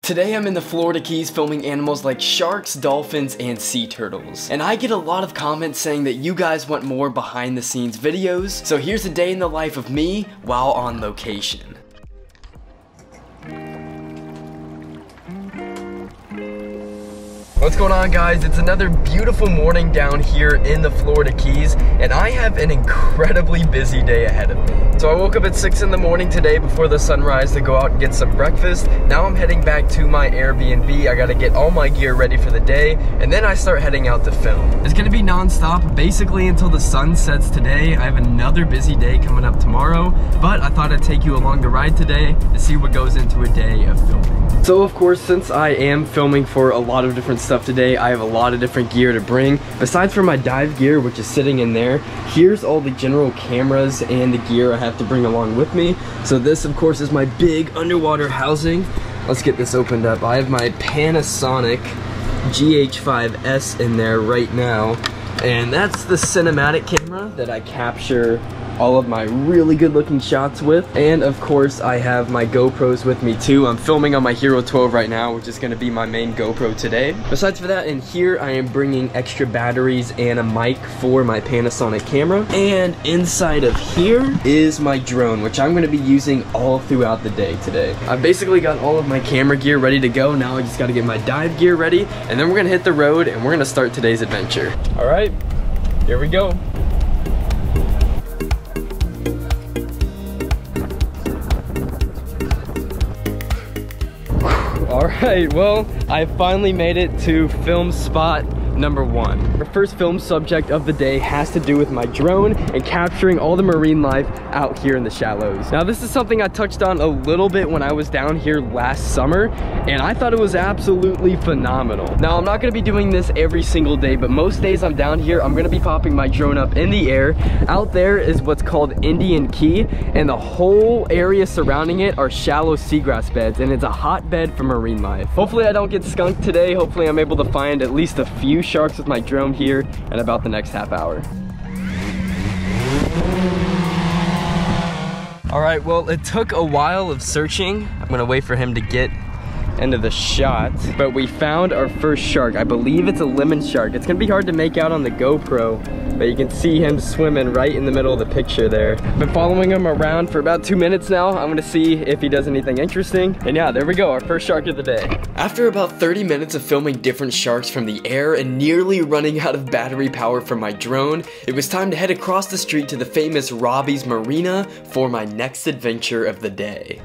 Today I'm in the Florida Keys filming animals like sharks, dolphins, and sea turtles. And I get a lot of comments saying that you guys want more behind the scenes videos, so here's a day in the life of me while on location. What's going on, guys? It's another beautiful morning down here in the Florida Keys, and I have an incredibly busy day ahead of me. So I woke up at 6 in the morning today before the sunrise to go out and get some breakfast. Now I'm heading back to my Airbnb. I gotta get all my gear ready for the day, and then I start heading out to film. It's gonna be non-stop basically until the sun sets today. I have another busy day coming up tomorrow, but I thought I'd take you along the ride today to see what goes into a day of filming. So of course, since I am filming for a lot of different stuff today, I have a lot of different gear to bring. Besides for my dive gear, which is sitting in there, here's all the general cameras and the gear I have to bring along with me. So this of course is my big underwater housing. Let's get this opened up. I have my Panasonic GH5S in there right now, and that's the cinematic camera that I capture all of my really good looking shots with. And of course I have my GoPros with me too. I'm filming on my Hero 12 right now, which is going to be my main GoPro today. Besides for that, in here I am bringing extra batteries and a mic for my Panasonic camera. And inside of here is my drone, which I'm going to be using all throughout the day today. I've basically got all of my camera gear ready to go. Now I just got to get my dive gear ready, and then we're going to hit the road and we're going to start today's adventure. All right, here we go. Alright, well, I finally made it to film spot number 1. Our first film subject of the day has to do with my drone and capturing all the marine life out here in the shallows. Now, this is something I touched on a little bit when I was down here last summer, and I thought it was absolutely phenomenal. Now, I'm not going to be doing this every single day, but most days I'm down here, I'm going to be popping my drone up in the air. Out there is what's called Indian Key, and the whole area surrounding it are shallow seagrass beds, and it's a hotbed for marine life. Hopefully I don't get skunked today. Hopefully I'm able to find at least a few sharks with my drone here in about the next half hour. All right, well, it took a while of searching. I'm gonna wait for him to get into the shot, but we found our first shark. I believe it's a lemon shark. It's gonna be hard to make out on the GoPro, but you can see him swimming right in the middle of the picture there. Been following him around for about 2 minutes now. I'm gonna see if he does anything interesting. And yeah, there we go, our first shark of the day. After about 30 minutes of filming different sharks from the air and nearly running out of battery power for my drone, it was time to head across the street to the famous Robbie's Marina for my next adventure of the day.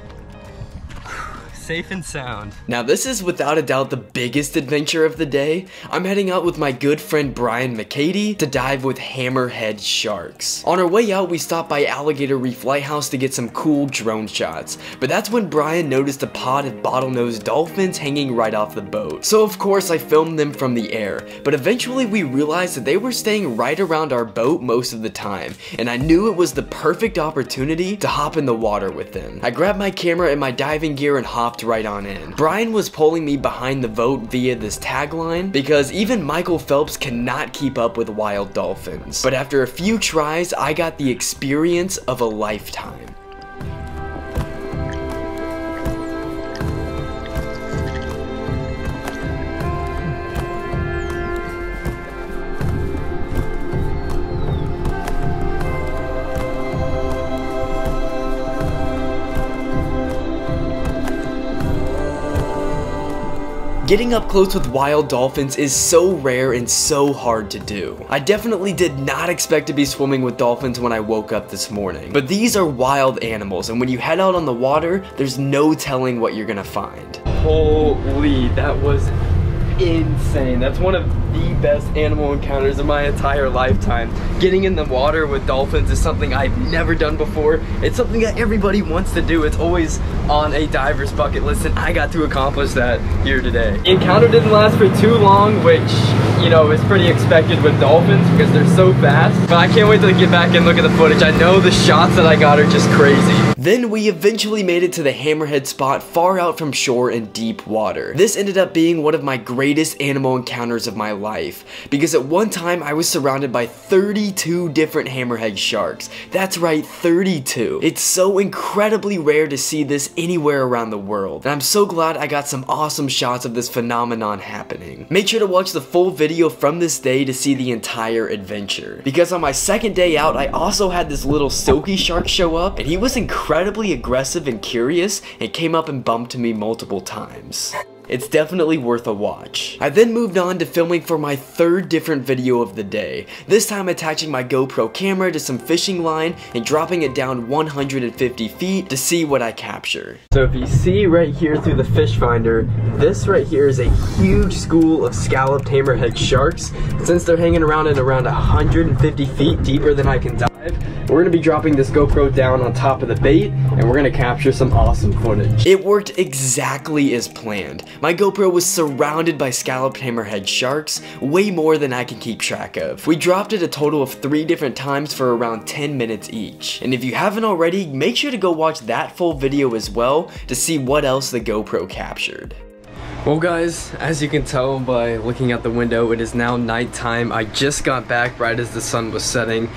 Safe and sound. Now, this is without a doubt the biggest adventure of the day. I'm heading out with my good friend Brian McCadie to dive with hammerhead sharks. On our way out, we stopped by Alligator Reef Lighthouse to get some cool drone shots, but that's when Brian noticed a pod of bottlenose dolphins hanging right off the boat. So of course I filmed them from the air, but eventually we realized that they were staying right around our boat most of the time, and I knew it was the perfect opportunity to hop in the water with them. I grabbed my camera and my diving gear and hopped right on in. Brian was pulling me behind the boat via this tagline because even Michael Phelps cannot keep up with wild dolphins. But after a few tries, I got the experience of a lifetime. Getting up close with wild dolphins is so rare and so hard to do. I definitely did not expect to be swimming with dolphins when I woke up this morning. But these are wild animals, and when you head out on the water, there's no telling what you're gonna find. Holy, that was insane. That's one of the best animal encounters of my entire lifetime. Getting in the water with dolphins is something I've never done before. It's something that everybody wants to do. It's always on a diver's bucket list, and I got to accomplish that here today. The encounter didn't last for too long, which, you know, is pretty expected with dolphins because they're so fast. But I can't wait to get back and look at the footage. I know the shots that I got are just crazy. Then we eventually made it to the hammerhead spot far out from shore in deep water. This ended up being one of my greatest animal encounters of my life, because at one time I was surrounded by 32 different hammerhead sharks. That's right, 32. It's so incredibly rare to see this anywhere around the world, and I'm so glad I got some awesome shots of this phenomenon happening. Make sure to watch the full video from this day to see the entire adventure, because on my second day out I also had this little silky shark show up, and he was incredibly aggressive and curious and came up and bumped me multiple times. It's definitely worth a watch. I then moved on to filming for my third different video of the day, this time attaching my GoPro camera to some fishing line and dropping it down 150 feet to see what I capture. So if you see right here through the fish finder, this right here is a huge school of scalloped hammerhead sharks. Since they're hanging around at around 150 feet deeper than I can dive, we're going to be dropping this GoPro down on top of the bait, and we're going to capture some awesome footage. It worked exactly as planned. My GoPro was surrounded by scalloped hammerhead sharks, way more than I can keep track of. We dropped it a total of 3 different times for around 10 minutes each. And if you haven't already, make sure to go watch that full video as well to see what else the GoPro captured. Well guys, as you can tell by looking out the window, it is now nighttime. I just got back right as the sun was setting.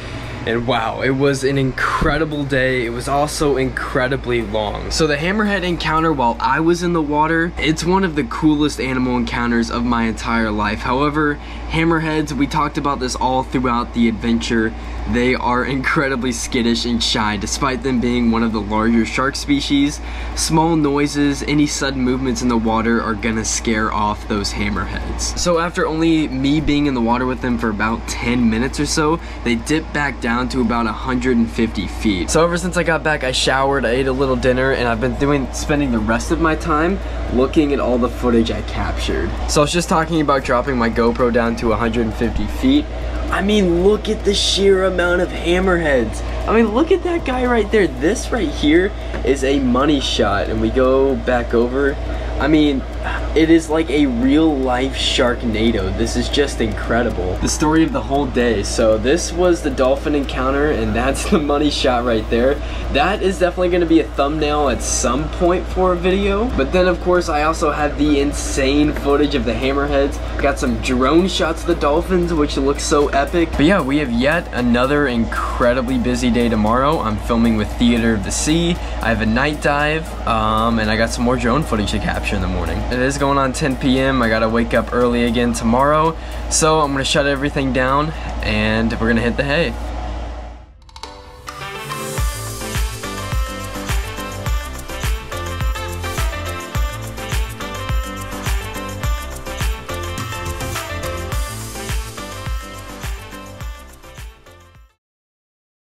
And wow, it was an incredible day. It was also incredibly long. So the hammerhead encounter while I was in the water, it's one of the coolest animal encounters of my entire life. However, hammerheads, we talked about this all throughout the adventure, they are incredibly skittish and shy despite them being one of the larger shark species. Small noises, any sudden movements in the water are gonna scare off those hammerheads. So after only me being in the water with them for about 10 minutes or so, they dipped back down to about 150 feet. So ever since I got back, I showered, I ate a little dinner, and I've been spending the rest of my time looking at all the footage I captured. So I was just talking about dropping my GoPro down to 150 feet. I mean, look at the sheer amount of hammerheads. I mean, look at that guy right there. This right here is a money shot, and we go back over. I mean, it is like a real life Sharknado. This is just incredible. The story of the whole day. So this was the dolphin encounter, and that's the money shot right there. That is definitely gonna be a thumbnail at some point for a video. But then of course I also had the insane footage of the hammerheads. Got some drone shots of the dolphins, which looks so epic. But yeah, we have yet another incredibly busy day tomorrow. I'm filming with Theater of the Sea. I have a night dive, and I got some more drone footage to capture in the morning. It is going on 10 p.m. I gotta wake up early again tomorrow, so I'm gonna shut everything down and we're gonna hit the hay.